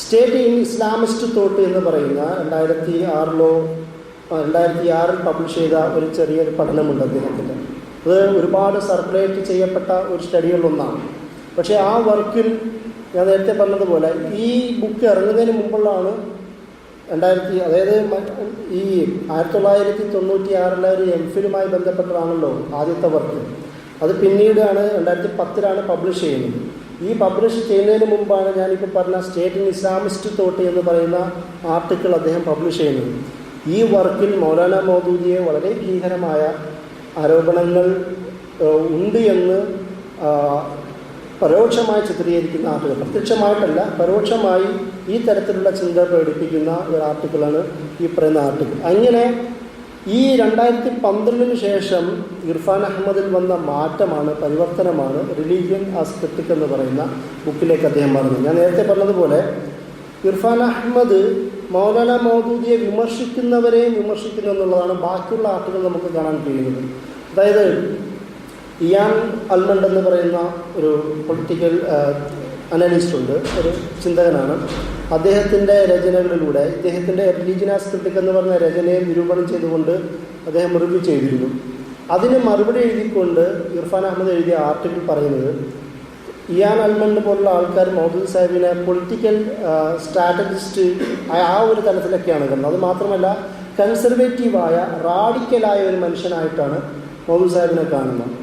സ്റ്റേറ്റ് ഇൻ ഇസ്ലാമിസ്റ്റ് തോട്ട് എന്ന് പറയുന്ന 2006 പബ്ലിഷ് ചെയ്ത ഒരു ചെറിയൊരു പഠനമുണ്ട് അദ്ദേഹത്തിൻ്റെ. അത് ഒരുപാട് സർക്കുലേറ്റ് ചെയ്യപ്പെട്ട ഒരു സ്റ്റഡികളിലൊന്നാണ്. പക്ഷേ ആ വർക്കിൽ ഞാൻ നേരത്തെ പറഞ്ഞതുപോലെ ഈ ബുക്ക് ഇറങ്ങുന്നതിന് മുമ്പുള്ളതാണ് അതായത് ഈ 1996 ഒരു എംഫിലുമായി ബന്ധപ്പെട്ടതാണല്ലോ ആദ്യത്തെ വർക്ക്. അത് പിന്നീടാണ് 2010 പബ്ലിഷ് ചെയ്യുന്നത്. ഈ പബ്ലിഷ് ചെയ്യുന്നതിന് മുമ്പാണ് ഞാനിപ്പോൾ പറഞ്ഞ സ്റ്റേറ്റ് ഇൻ ഇസ്ലാമിസ്റ്റ് തോട്ട് എന്ന് പറയുന്ന ആർട്ടിക്കിൾ അദ്ദേഹം പബ്ലിഷ് ചെയ്യുന്നത്. ഈ വർക്കിൽ മൗലാന മൗദൂദിയെ വളരെ ഭീകരമായ ആരോപണങ്ങൾ ഉണ്ട് എന്ന് പരോക്ഷമായി ചിത്രീകരിക്കുന്ന ആർട്ടിക്കിൾ, പ്രത്യക്ഷമായിട്ടല്ല പരോക്ഷമായി ഈ തരത്തിലുള്ള ചിന്ത പ്രകടിപ്പിക്കുന്ന ഒരു ആർട്ടിക്കിളാണ് ഈ പറയുന്ന ആർട്ടിക്കിൾ. അങ്ങനെ ഈ 2012 ശേഷം ഇർഫാൻ അഹമ്മദിൽ വന്ന മാറ്റമാണ്, പരിവർത്തനമാണ് റിലീജിയൻ ആസ് ക്രിട്ടിക് എന്ന് പറയുന്ന ബുക്കിലേക്ക് അദ്ദേഹം പറഞ്ഞത്. ഞാൻ നേരത്തെ പറഞ്ഞതുപോലെ ഇർഫാൻ അഹമ്മദ് മൗലാന മൗദൂദിയെ വിമർശിക്കുന്നവരെയും വിമർശിക്കുന്നു എന്നുള്ളതാണ് ബാക്കിയുള്ള ആർട്ടിക്കിൾ നമുക്ക് കാണാൻ കഴിയുന്നത്. അതായത് ഇയാൻ അൽമണ്ട് എന്ന് പറയുന്ന ഒരു പൊളിറ്റിക്കൽ അനലിസ്റ്റ് ഉണ്ട്, ഒരു ചിന്തകനാണ്. അദ്ദേഹത്തിൻ്റെ രചനകളിലൂടെ ഇദ്ദേഹത്തിൻ്റെ റിലീജിയൻ ആസ് ക്രിട്ടിക് എന്ന് പറഞ്ഞ രചനയെ നിരൂപണം ചെയ്തുകൊണ്ട് അദ്ദേഹം റിവ്യൂ ചെയ്തിരുന്നു. അതിന് മറുപടി എഴുതിക്കൊണ്ട് ഇർഫാൻ അഹമ്മദ് എഴുതിയ ആർട്ടിക്കിൾ പറയുന്നത് ഇയാൻ അൽമണ്ട് പോലുള്ള ആൾക്കാർ മൗദൂദി സാഹിബിനെ പൊളിറ്റിക്കൽ സ്ട്രാറ്റജിസ്റ്റ് ആ ഒരു തലത്തിലൊക്കെയാണ് കാണുന്നത്. അത് മാത്രമല്ല കൺസർവേറ്റീവായ റാഡിക്കലായ ഒരു മനുഷ്യനായിട്ടാണ് മൗദൂദി സാഹിബിനെ കാണുന്നത്.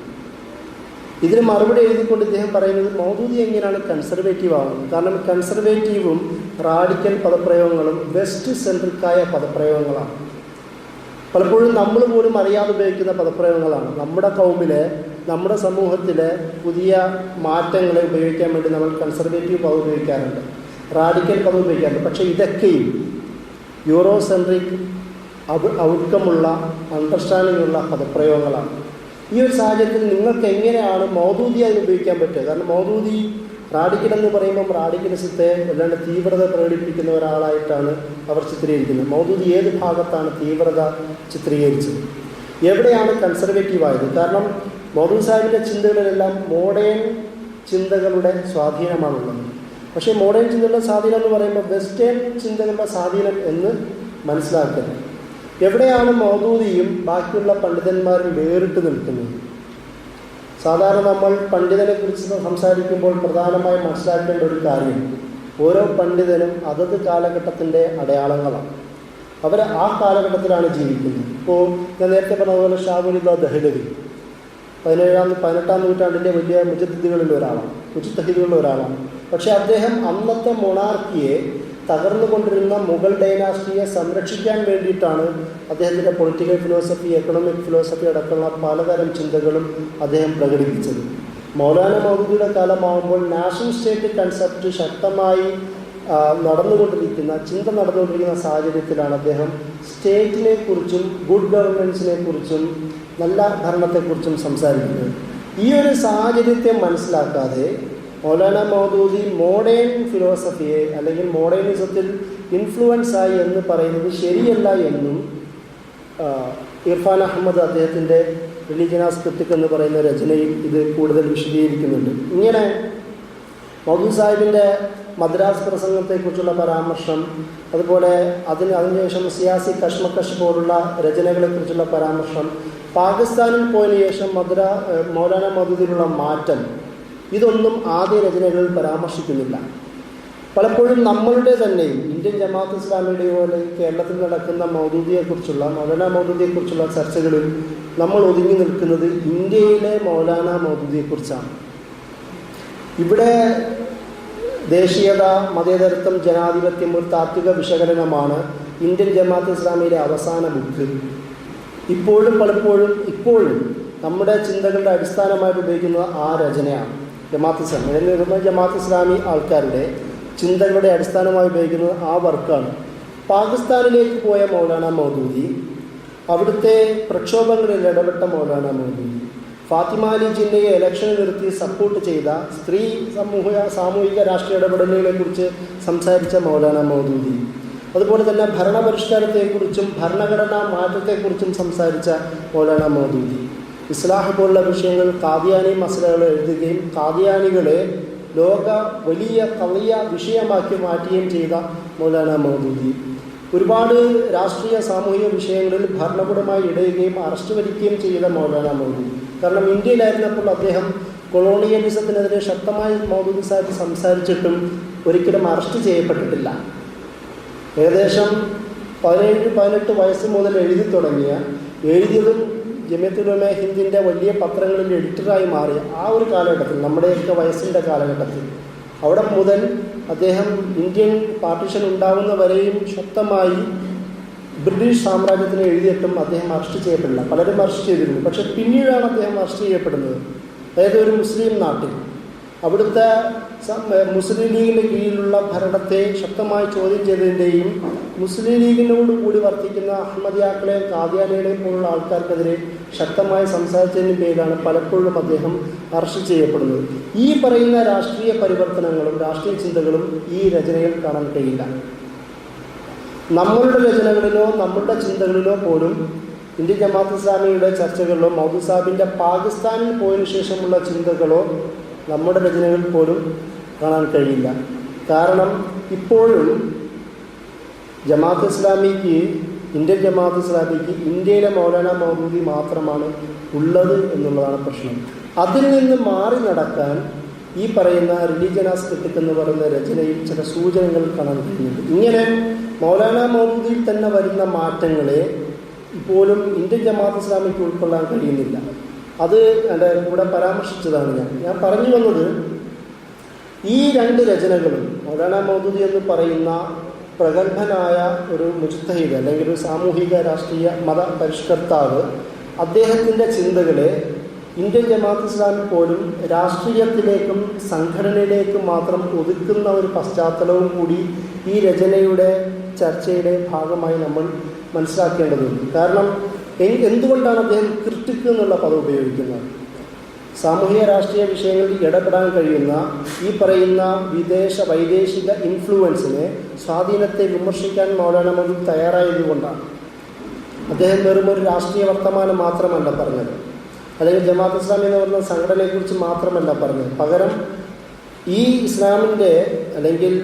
ഇതിന് മറുപടി എഴുതിക്കൊണ്ട് ഇദ്ദേഹം പറയുന്നത് മൗദൂദി എങ്ങനെയാണ് കൺസർവേറ്റീവ് ആവുന്നത്? കാരണം കൺസർവേറ്റീവും റാഡിക്കൽ പദപ്രയോഗങ്ങളും വെസ്റ്റ് സെൻട്രിക്കായ പദപ്രയോഗങ്ങളാണ്. പലപ്പോഴും നമ്മൾ പോലും അറിയാതെ ഉപയോഗിക്കുന്ന പദപ്രയോഗങ്ങളാണ്. നമ്മുടെ കൗമിലെ, നമ്മുടെ സമൂഹത്തിലെ പുതിയ മാറ്റങ്ങളെ ഉപയോഗിക്കാൻ വേണ്ടി നമ്മൾ കൺസർവേറ്റീവ് പദം ഉപയോഗിക്കാറുണ്ട്, റാഡിക്കൽ പദം ഉപയോഗിക്കാറുണ്ട്. പക്ഷേ ഇതൊക്കെയും യൂറോ സെൻട്രിക് ഔട്ട്കമുള്ള അണ്ടർസ്റ്റാൻഡിംഗ് ഉള്ള പദപ്രയോഗങ്ങളാണ്. ഈ ഒരു സാഹചര്യത്തിൽ നിങ്ങൾക്ക് എങ്ങനെയാണ് മൗദൂദി അതിന് ഉപയോഗിക്കാൻ പറ്റുക? കാരണം മൗദൂദി റാഡിക്കൽ എന്ന് പറയുമ്പം റാഡിക്കലിസത്തെ അല്ലാണ്ട് തീവ്രത പ്രകടിപ്പിക്കുന്ന ഒരാളായിട്ടാണ് അവർ ചിത്രീകരിക്കുന്നത്. മൗദൂദി ഏത് ഭാഗത്താണ് തീവ്രത ചിത്രീകരിച്ചത്? എവിടെയാണ് കൺസർവേറ്റീവ് ആയത്? കാരണം മൗദൂദി സാഹിബിൻ്റെ ചിന്തകളിലെല്ലാം മോഡേൺ ചിന്തകളുടെ സ്വാധീനമാണുള്ളത്. പക്ഷേ മോഡേൺ ചിന്തകളുടെ സ്വാധീനം എന്ന് പറയുമ്പോൾ വെസ്റ്റേൺ ചിന്തകളുടെ സ്വാധീനം എന്ന് മനസ്സിലാക്കുന്നത്. എവിടെയാണ് മൗദൂദിയും ബാക്കിയുള്ള പണ്ഡിതന്മാരും വേറിട്ട് നിൽക്കുന്നത്? സാധാരണ നമ്മൾ പണ്ഡിതനെ കുറിച്ച് സംസാരിക്കുമ്പോൾ പ്രധാനമായും മനസ്സിലാക്കേണ്ട ഒരു കാര്യം, ഓരോ പണ്ഡിതനും അതത് കാലഘട്ടത്തിൻ്റെ അടയാളങ്ങളാണ്. അവർ ആ കാലഘട്ടത്തിലാണ് ജീവിക്കുന്നത്. ഇപ്പോൾ ഞാൻ നേരത്തെ പറഞ്ഞതുപോലെ ഷാ വലീദ് ദഹ്ലവി 18-ാം നൂറ്റാണ്ടിൻ്റെ വലിയ മുജദ്ദിദുകളിൽ ഒരാളാണ്. പക്ഷേ അദ്ദേഹം അന്നത്തെ മൊണാർക്കിയെ തകർന്നുകൊണ്ടിരുന്ന മുഗൾ ഡൈനാസ്റ്റിയെ സംരക്ഷിക്കാൻ വേണ്ടിയിട്ടാണ് അദ്ദേഹത്തിൻ്റെ പൊളിറ്റിക്കൽ ഫിലോസഫി, എക്കണോമിക് ഫിലോസഫി അടക്കമുള്ള പലതരം ചിന്തകളും അദ്ദേഹം പ്രകടിപ്പിച്ചത്. മൗലാന മൗദൂദിയുടെ കാലമാകുമ്പോൾ നാഷണൽ സ്റ്റേറ്റ് കൺസെപ്റ്റ് ശക്തമായി നടന്നുകൊണ്ടിരിക്കുന്ന സാഹചര്യത്തിലാണ് അദ്ദേഹം സ്റ്റേറ്റിനെ കുറിച്ചും ഗുഡ് ഗവർണൻസിനെ കുറിച്ചും നല്ല ഭരണത്തെക്കുറിച്ചും സംസാരിക്കുന്നത്. ഈ ഒരു സാഹചര്യത്തെ മനസ്സിലാക്കാതെ മൗലാന മൗദൂദി മോഡേൺ ഫിലോസഫിയെ അല്ലെങ്കിൽ മോഡേണിസത്തിൽ ഇൻഫ്ലുവൻസ് ആയി എന്ന് പറയുന്നത് ശരിയല്ല എന്നും ഇർഫാൻ അഹമ്മദ് അദ്ദേഹത്തിൻ്റെ റിലീജിയൻ ആസ് ക്രിട്ടിക് എന്ന് പറയുന്ന രചനയിൽ ഇത് കൂടുതൽ വിശദീകരിക്കുന്നുണ്ട്. ഇങ്ങനെ മൗദൂദി സാഹിബിൻ്റെ മദ്രാസ് പ്രസംഗത്തെക്കുറിച്ചുള്ള പരാമർശം, അതുപോലെ അതിനുശേഷം സിയാസി കശ്മകഷ് പോലുള്ള രചനകളെക്കുറിച്ചുള്ള പരാമർശം, പാകിസ്ഥാനിൽ പോയതിനു ശേഷം മൗലാന മൗദൂദിയിലുള്ള മാറ്റം, ഇതൊന്നും ആദ്യ രചനകളിൽ പരാമർശിക്കുന്നില്ല. പലപ്പോഴും നമ്മളുടെ തന്നെയും ഇന്ത്യൻ ജമാഅത്ത് ഇസ്ലാമിയുടെയോ അല്ലെങ്കിൽ കേരളത്തിൽ നടക്കുന്ന മൗദൂദിയെക്കുറിച്ചുള്ള മൗലാന മൗദൂദിയെക്കുറിച്ചുള്ള ചർച്ചകളിൽ നമ്മൾ ഒതുങ്ങി നിൽക്കുന്നത് ഇന്ത്യയിലെ മൗലാന മൗദൂദിയെക്കുറിച്ചാണ്. ഇവിടെ ദേശീയത, മതേതരത്വം, ജനാധിപത്യം ഒരു താത്വിക വിശകലനമാണ് ഇന്ത്യൻ ജമാഅത്ത് ഇസ്ലാമിയിലെ അവസാന ബുക്ക്. ഇപ്പോഴും നമ്മുടെ ചിന്തകളുടെ അടിസ്ഥാനമായിട്ട് ഉപയോഗിക്കുന്നത് ആ രചനയാണ്. ജമാഅത്ത് ഇസ്ലാമി അല്ലെങ്കിൽ ജമാഅത്ത് ഇസ്ലാമി ആൾക്കാരുടെ ചിന്തകളുടെ അടിസ്ഥാനമായി ഉപയോഗിക്കുന്നത് ആ വർക്കാണ്. പാകിസ്ഥാനിലേക്ക് പോയ മൗലാന മൗദൂദി, അവിടുത്തെ പ്രക്ഷോഭങ്ങളിൽ ഇടപെട്ട മൗലാന മൗദൂദി, ഫാത്തിമ അലി ജിന്നയെ ഇലക്ഷന് നിർത്തി സപ്പോർട്ട് ചെയ്ത സ്ത്രീ സാമൂഹിക രാഷ്ട്രീയ ഇടപെടലുകളെക്കുറിച്ച് സംസാരിച്ച മൗലാന മൗദൂദി, അതുപോലെ തന്നെ ഭരണപരിഷ്കാരത്തെക്കുറിച്ചും ഭരണഘടനാ മാറ്റത്തെക്കുറിച്ചും സംസാരിച്ച മൗലാന മൗദൂദി, ഇസ്ലാഹ് പോലുള്ള വിഷയങ്ങൾ ഖാദിയാനി മസലകൾ എഴുതുകയും ഖാദിയാനികളെ ലോക വലിയ കളിയ വിഷയമാക്കി മാറ്റുകയും ചെയ്ത മൗലാന മൗദൂദി, ഒരുപാട് രാഷ്ട്രീയ സാമൂഹിക വിഷയങ്ങളിൽ ഭരണകൂടമായി ഇടയുകയും അറസ്റ്റ് വരിക്കുകയും ചെയ്ത മൗലാന മൗദൂദി. കാരണം ഇന്ത്യയിലായിരുന്നപ്പോൾ അദ്ദേഹം കൊളോണിയലിസത്തിനെതിരെ ശക്തമായി മൗദൂദി സാഹിബ് സംസാരിച്ചിട്ടും ഒരിക്കലും അറസ്റ്റ് ചെയ്യപ്പെട്ടിട്ടില്ല. ഏകദേശം 17-18 വയസ്സ് മുതൽ എഴുതിയതും ജമിയത്തുൽ ഉലമ ഹിന്ദിൻ്റെ വലിയ പത്രങ്ങളിൽ എഡിറ്ററായി മാറിയ ആ ഒരു കാലഘട്ടത്തിൽ, നമ്മുടെയൊക്കെ വയസ്സിൻ്റെ കാലഘട്ടത്തിൽ, അവിടെ മുതൽ അദ്ദേഹം ഇന്ത്യൻ പാർട്ടീഷൻ ഉണ്ടാകുന്ന വരെയും ശക്തമായി ബ്രിട്ടീഷ് സാമ്രാജ്യത്തിന് എഴുതിയിട്ടും അദ്ദേഹം അറസ്റ്റ് ചെയ്യപ്പെടില്ല. പലരും അറസ്റ്റ് ചെയ്തിരുന്നു. പക്ഷെ പിന്നീടാണ് അദ്ദേഹം അറസ്റ്റ് ചെയ്യപ്പെടുന്നത്. അതായത് ഒരു മുസ്ലിം നാട്ടിൽ അവിടുത്തെ മുസ്ലിം ലീഗിൻ്റെ കീഴിലുള്ള ഭരണത്തെ ശക്തമായി ചോദ്യം ചെയ്തതിൻ്റെയും മുസ്ലിം ലീഗിനോട് കൂടി വർത്തിക്കുന്ന അഹമ്മദിയാക്കളെയും ഖാദിയാനികളെയും പോലുള്ള ആൾക്കാർക്കെതിരെ ശക്തമായി സംസാരിച്ചതിൻ്റെ പേരിലാണ് പലപ്പോഴും അദ്ദേഹം അറസ്റ്റ് ചെയ്യപ്പെടുന്നത്. ഈ പറയുന്ന രാഷ്ട്രീയ പരിവർത്തനങ്ങളും രാഷ്ട്രീയ ചിന്തകളും ഈ രചനയിൽ കാണാൻ കഴിയില്ല. നമ്മളുടെ രചനകളിലോ നമ്മളുടെ ചിന്തകളിലോ പോലും ഇന്ത്യൻ ജമാഅത്ത് ഇസ്ലാമിയുടെ ചർച്ചകളിലോ മൗദൂദി സാഹിബിൻ്റെ പാകിസ്ഥാനിൽ പോയതിനു ശേഷമുള്ള ചിന്തകളോ നമ്മുടെ രചനകളിൽ പോലും കാണാൻ കഴിയില്ല. കാരണം ഇപ്പോഴും ഇന്ത്യൻ ജമാഅത്ത് ഇസ്ലാമിക്ക് ഇന്ത്യയിലെ മൗലാന മൗദൂദി മാത്രമാണ് ഉള്ളത് എന്നുള്ളതാണ് പ്രശ്നം. അതിൽ നിന്ന് മാറി നടക്കാൻ ഈ പറയുന്ന റിലീജിയൻ ആസ്പെക്ട് എന്ന് പറയുന്ന രചനയിൽ ചില സൂചനകൾ കാണാൻ കഴിയുന്നുണ്ട്. ഇങ്ങനെ മൗലാന മൗദൂദിയിൽ തന്നെ വരുന്ന മാറ്റങ്ങളെ ഇപ്പോഴും ഇന്ത്യൻ ജമാഅത്ത് ഇസ്ലാമിക്ക് ഉൾക്കൊള്ളാൻ കഴിയുന്നില്ല. അത് എൻ്റെ കൂടെ പരാമർശിച്ചതാണ്. ഞാൻ പറഞ്ഞു വന്നത്, ഈ രണ്ട് രചനകളും മൗലാന മൗദൂദി എന്ന് പറയുന്ന പ്രഗത്ഭനായ ഒരു മുജ്തഹിദ് അല്ലെങ്കിൽ ഒരു സാമൂഹിക രാഷ്ട്രീയ മത പരിഷ്കർത്താവ് അദ്ദേഹത്തിൻ്റെ ചിന്തകളെ ഇന്ത്യൻ ജമാഅത്ത് ഇസ്ലാമിൽ പോലും രാഷ്ട്രീയത്തിലേക്കും സംഘടനയിലേക്കും മാത്രം ഒതുക്കുന്ന ഒരു പശ്ചാത്തലവും കൂടി ഈ രചനയുടെ ചർച്ചയുടെ ഭാഗമായി നമ്മൾ മനസ്സിലാക്കേണ്ടതുണ്ട്. കാരണം എന്തുകൊണ്ടാണ് അദ്ദേഹം ക്രിട്ടിക് എന്നുള്ള പദം ഉപയോഗിക്കുന്നത്? സാമൂഹിക രാഷ്ട്രീയ വിഷയങ്ങളിൽ ഇടപെടാൻ കഴിയുന്ന ഈ പറയുന്ന വൈദേശിക ഇൻഫ്ലുവൻസിനെ, സ്വാധീനത്തെ വിമർശിക്കാൻ മൗലാന മൗദൂദി തയ്യാറായതുകൊണ്ടാണ്. അദ്ദേഹം വെറും ഒരു രാഷ്ട്രീയ വർത്തമാനം മാത്രമല്ല പറഞ്ഞത്, അല്ലെങ്കിൽ ജമാഅത്ത് ഇസ്ലാമി എന്ന് പറയുന്ന സംഘടനയെക്കുറിച്ച് മാത്രമല്ല പറഞ്ഞത്. പകരം ഈ ഇസ്ലാമിൻ്റെ അല്ലെങ്കിൽ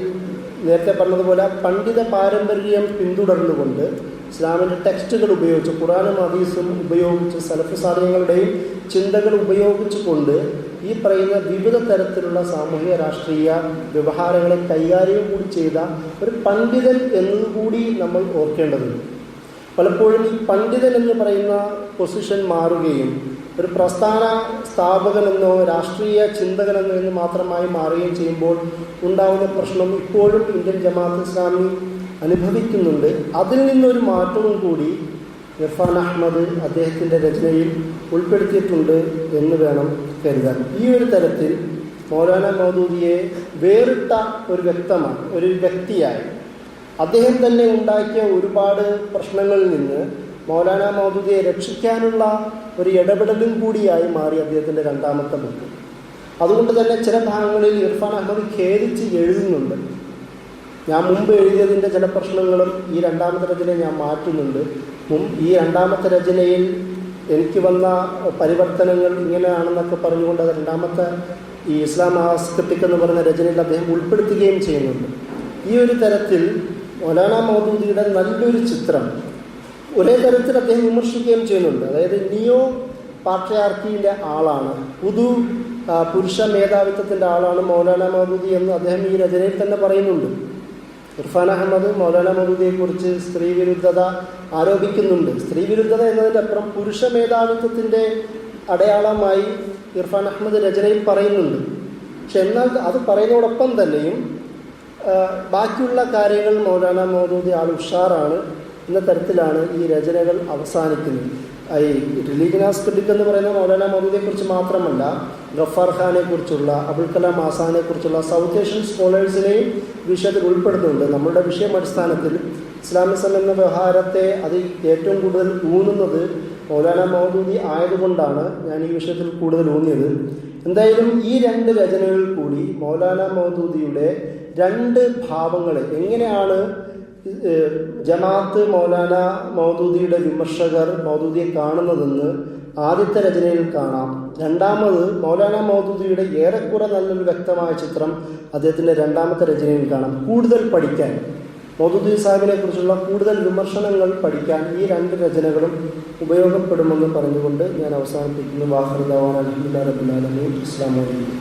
നേരത്തെ പറഞ്ഞതുപോലെ പണ്ഡിത പാരമ്പര്യം പിന്തുടർന്നുകൊണ്ട് ഇസ്ലാമിൻ്റെ ടെക്സ്റ്റുകൾ ഉപയോഗിച്ച് ഖുർആനും ഹദീസും ഉപയോഗിച്ച് സലഫ് സാലിഹ്യങ്ങളുടെയും ചിന്തകൾ ഉപയോഗിച്ചുകൊണ്ട് ഈ പറയുന്ന വിവിധ തരത്തിലുള്ള സാമൂഹിക രാഷ്ട്രീയ വ്യവഹാരങ്ങളെ കൈകാര്യം കൂടി ചെയ്ത ഒരു പണ്ഡിതൻ എന്നതുകൂടി നമ്മൾ ഓർക്കേണ്ടതുണ്ട്. പലപ്പോഴും ഈ പണ്ഡിതൻ എന്ന് പറയുന്ന പൊസിഷൻ മാറുകയും ഒരു പ്രസ്ഥാന സ്ഥാപകനെന്നോ രാഷ്ട്രീയ ചിന്തകനെന്നോ എന്ന് മാത്രമായി മാറുകയും ചെയ്യുമ്പോൾ ഉണ്ടാകുന്ന പ്രശ്നം ഇപ്പോഴും ഇന്ത്യൻ ജമാഅത്ത് ഇസ്ലാമി അനുഭവിക്കുന്നുണ്ട്. അതിൽ നിന്നൊരു മാറ്റവും കൂടി ഇർഫാൻ അഹമ്മദ് അദ്ദേഹത്തിൻ്റെ രചനയിൽ ഉൾപ്പെടുത്തിയിട്ടുണ്ട് എന്ന് വേണം കരുതാൻ. ഈ ഒരു തരത്തിൽ മൗലാന മൗദൂദിയെ വേറിട്ട ഒരു വ്യക്തിയായി അദ്ദേഹം തന്നെ ഉണ്ടാക്കിയ ഒരുപാട് പ്രശ്നങ്ങളിൽ നിന്ന് മൗലാന മൗദൂദിയെ രക്ഷിക്കാനുള്ള ഒരു ഇടപെടലും കൂടിയായി മാറി അദ്ദേഹത്തിൻ്റെ രണ്ടാമത്തെ ബുക്ക്. അതുകൊണ്ട് തന്നെ ചില ഭാഗങ്ങളിൽ ഇർഫാൻ അഹമ്മദ് ഖേദിച്ച് എഴുതുന്നുണ്ട്. ഞാൻ മുമ്പ് എഴുതിയതിൻ്റെ ചില പ്രശ്നങ്ങളും ഈ രണ്ടാമത്തെ രചനയെ ഞാൻ മാറ്റുന്നുണ്ട്. ഈ രണ്ടാമത്തെ രചനയിൽ എനിക്ക് വന്ന പരിവർത്തനങ്ങൾ ഇങ്ങനെയാണെന്നൊക്കെ പറഞ്ഞുകൊണ്ട് അത് രണ്ടാമത്തെ ഈ ഇസ്ലാം ആസ്കെപ്റ്റിക് എന്ന് പറയുന്ന രചനയിൽ അദ്ദേഹം ഉൾപ്പെടുത്തുകയും ചെയ്യുന്നുണ്ട്. ഈ ഒരു തരത്തിൽ മൗലാന മൗദൂദിയുടെ നല്ലൊരു ചിത്രം ഒരേ തരത്തിൽ അദ്ദേഹം വിമർശിക്കുകയും ചെയ്യുന്നുണ്ട്. അതായത് നിയോ പാട്രിയാർക്കിയുടെ ആളാണ്, പുതു പുരുഷ മേധാവിത്വത്തിൻ്റെ ആളാണ് മൗലാന മൗദൂദി എന്ന് അദ്ദേഹം ഈ രചനയിൽ തന്നെ പറയുന്നുണ്ട്. ഇർഫാൻ അഹമ്മദ് മൗലാന മൗദൂദിയെക്കുറിച്ച് സ്ത്രീ വിരുദ്ധത ആരോപിക്കുന്നുണ്ട്. സ്ത്രീ വിരുദ്ധത എന്നതിൻ്റെ അപ്പുറം പുരുഷ മേധാവിത്വത്തിൻ്റെ അടയാളമായി ഇർഫാൻ അഹമ്മദ് രചനയിൽ പറയുന്നുണ്ട്. പക്ഷെ എന്നാൽ അത് പറയുന്നതോടൊപ്പം തന്നെയും ബാക്കിയുള്ള കാര്യങ്ങൾ മൗലാന മൗദൂദി ആൾ ഉഷാറാണ് എന്ന തരത്തിലാണ് ഈ രചനകൾ അവസാനിക്കുന്നത്. ഈ റിലീജിയസ് ക്രിട്ടിക് എന്ന് പറയുന്ന മൗലാന മൗദൂദിയെക്കുറിച്ച് മാത്രമല്ല, ഗഫാർ ഖാനെ കുറിച്ചുള്ള, അബുൽ കലാം ആസാനെ കുറിച്ചുള്ള സൗത്ത് ഏഷ്യൻ സ്കോളേഴ്സിനെയും വിഷയത്തിൽ ഉൾപ്പെടുത്തുന്നുണ്ട്. നമ്മുടെ വിഷയം അടിസ്ഥാനത്തിൽ ഇസ്ലാമിസം എന്ന വ്യവഹാരത്തെ അത് ഏറ്റവും കൂടുതൽ ഊന്നുന്നത് മൗലാന മൗദൂദി ആയതുകൊണ്ടാണ് ഞാൻ ഈ വിഷയത്തിൽ കൂടുതൽ ഊന്നിയത്. എന്തായാലും ഈ രണ്ട് രചനകളിൽ കൂടി മൗലാന മൗദൂദിയുടെ രണ്ട് ഭാവങ്ങളെ എങ്ങനെയാണ് ജമാഅത്ത് മൗലാന മൗദൂദിയുടെ വിമർശകർ മൗദൂദിയെ കാണുന്നതെന്ന് ആദ്യത്തെ രചനയിൽ കാണാം. രണ്ടാമത് മൗലാന മൗദൂദിയുടെ ഏറെക്കുറെ നല്ലൊരു വ്യക്തമായ ചിത്രം അദ്ദേഹത്തിൻ്റെ രണ്ടാമത്തെ രചനയിൽ കാണാം. കൂടുതൽ പഠിക്കാൻ, മൗദൂദി സാഹിബിനെ കുറിച്ചുള്ള കൂടുതൽ വിമർശനങ്ങൾ പഠിക്കാൻ ഈ രണ്ട് രചനകളും ഉപയോഗപ്പെടുമെന്ന് പറഞ്ഞുകൊണ്ട് ഞാൻ അവസാനിപ്പിക്കുന്നു. വാഹൃദാവാന അൽഹംദുലില്ലാഹി റബ്ബിൽ ആലമീൻ. അസ്സലാമു അലൈക്കും.